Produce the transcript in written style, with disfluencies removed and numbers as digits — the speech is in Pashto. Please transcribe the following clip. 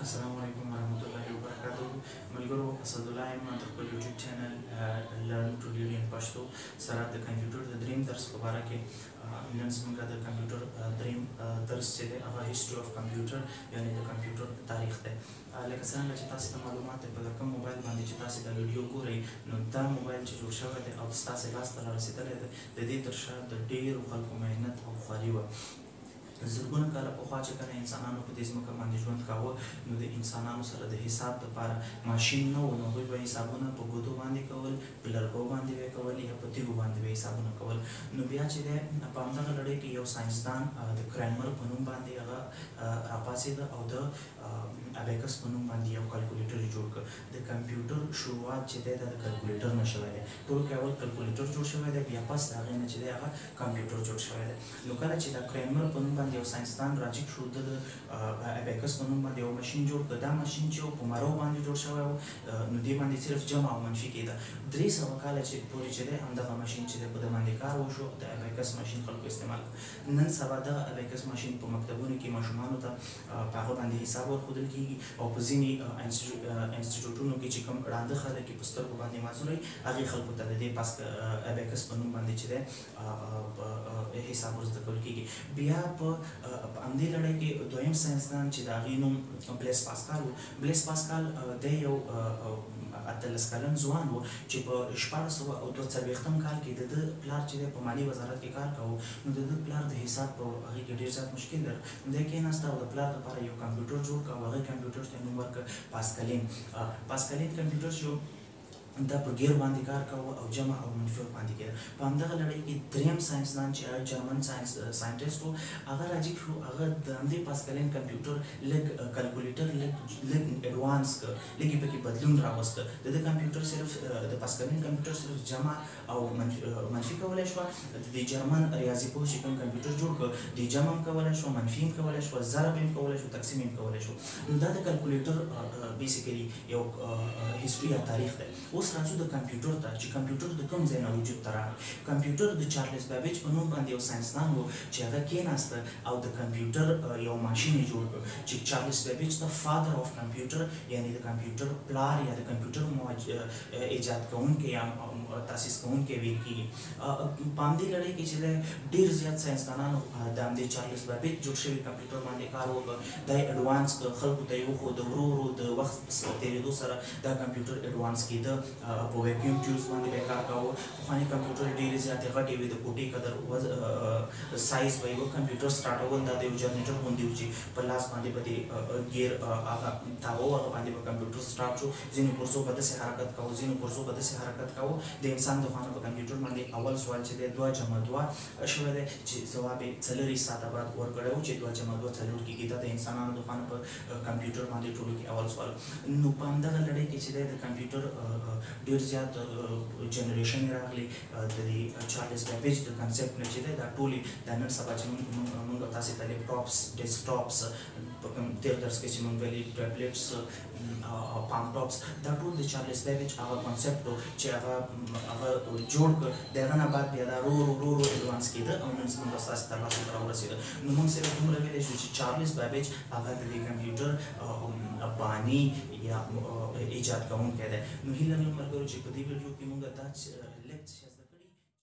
السلام علیکم ورحمۃ اللہ وبرکاتہ ملګرو اسد الله یم د خپل یوټیوب چینل لرن ټو لرن ان پښتو سره د کمپیوټر د دریم درس په اړه کې نن څنګه د کمپیوټر دریم درس چې دی هغه هیستوري اف کمپیوټر یعنی د کمپیوټر تاریخ دی لکه څنګه چې تاسو ته معلومات په کوم موبایل باندې چې تاسو دا ویډیو ګورئ نو دا موبایل چې جوړ شوی دی او تاسو لاس ته رسیدلی دی د دې تر شا د ډېرو خلکو محنت او خواري وه زرګونه کاله پخوا چې کله انسانانو په دې ځمکه باندې ژوند کاوه نو د انسانانو سره د حساب دپاره ماشین نه و نو هغوی به حسابونه په ګوتو باندې کول په لرګو باندې به یې کول یا په تیږو باندې به حسابونه کول نو بیا چې دی په همدغه لړۍ کې یو ساینسدان د کرایمر په نوم باندې هغه راپاڅېده او د ابیکس په نوم باندې یو کلکولیټر جوړ کړ د کمپیوټر شروعات چې دی دا د کلکولیټر نه شوی دی ټولو کې اول کلکولیټر جوړ شوی دی بیا پس د هغې نه چې دی هغه کمپیوټر جوړ شوی دی نو کله چې دا کرایمر په نوم باندې یو ساینسدان راجیک شو د ابیکس په نوم باندې یو ماشین جوړ کړ دا ماشین چې په مرو باندې جوړ شوی و نو دې باندې صرف جمع او منفي کېده 300 کاله چې پورې چې دی همدغه ماشین چې دی په دې باندې کار وشو د ابیکس ماشین خلکو استعمال نن سبا دغه ابیکس ماشین په مکتبونو کې ماشومانو ته په هغه باندې حساب ورښودل کېږي او په ځینې انسټیټیوټونو کې چې کوم ړانده خلک یې په سترګو باندې معذور وي هغې خلکو ته د دې پاس ابیکس په نوم باندې چې دی حساب ورزده کول کېږي بیا په همدې لړۍ کې دویم ساینسدان چې د هغې نوم بلیس پاسکال و بلیس پاسکال دی یو 18 کلن ځوان و چې په 1642 کال کې د ده پلار چې دی په مالي وزارت کې کار کوو نو د ده پلار د حساب په هغې کې ډېر زیات مشکل دی نو دی کېناسته او د پلار دپاره یو کمپیوټر جوړ کړ او هغې کمپیوټر ته یې نوم ورکړ پاسکالین کمپیوټر چې دا په ګیر باندې کار کوه او جمع او منفي باندې کېده په همدغه لړۍ کې دریم ساینسدان چې جرمن ساینټسټ و هغه راجیک شو هغه د همدې پاسکالین کمپیوټر لږ کلکولیټر لږ اډوانس کړ لږ یې پکې بدلون راوسته د ده کمپیوټر صرف د پاسکالین کمپیوټر صرف جمع او منفي کولی شوه د جرمن ریاضي پوه چې کوم کمپیوټر جوړ کړ د جمع هم کولی شو منفي هم کولی شو ضرب هم کولی شو تقسیم هم کولی شو نو دا د کلکولیټر بیسیکلي یو هسټري یا تاریخ دی اوس راځو د کمپیوټر ته چې کمپیوټر د کوم ځای نه وجود ته راغی کمپیوټر د چارلز بیبیج په نوم باندې یو ساینسدان و چې هغه کېناسته او د کمپیوټر یو ماشین یې جوړ کړ چې چارلز بیبیج ته فادر آف کمپیوټر یعنی د کمپیوټر پلار یا د کمپیوټر ایجاد کوونکی یا تاسیس کوونکی ویل کېږي په همدې لړۍ کې چې دی ډېر زیات ساینسدانانو د همدې چارلز بیبیج جوړ شوي کمپیوټر باندې کار وکړ دا یې اډوانس کړ خلکو ته یې وښود ورو ورو د وخت په تېرېدو سره دا کمپیوټر اډوانس کېده په ویکیوم ټیوبز باندې به کار کاوه پخواني کمپیوټر ډېرې زیاتې غټې وې د کوټې قدر سایز به یې و کمپیوټر سټارټول دا د یو جنریټر غوندې و چې په لاس باندې به د ګیر هغه تاوه و هغه باندې به کمپیوټر سټارټ شو ځینو پرزو به داسې حرکت کوو ځینو پرزو به داسې حرکت کوو د انسان د خوا نه په کمپیوټر باندې اول سوال چې دی 2 جمع 2 شوی دی چې ځواب یې 4 ساعته بعد ورکړی و چې 2 جمع 2 4 کېږي دا د انسانانو د خوا نه په کمپیوټر باندې ټولو کې اول سوال نو په همدغه لړۍ کې چې دی د کمپیوټر ډېر زیات جنریشن راغلی د دې چارلز بیبیج د کنسپټ نه چې دی دا ټولې دا نن سبا چې موږ تاسې ته لیپټاپس ډیسکټاپس په کوم تېر درس کې چې موږ ویلي ټیبلیټس پام ټاپس دا ټول د چارلز بیبیج هغه کنسپټ و چې هغه جوړ کړ د هغه نه بعد بیا دا رو اډوانس کېده او نن زموږ ستاسې تر لاسه ته راورسېده نو موږ صرف دومره ویلی شو چې چارلز بیبیج هغه د دې کمپیوټر بانی یا ایجاد کوونکی دی نو هیله مې ملګرو چې په دې ویډیو کې موږ دا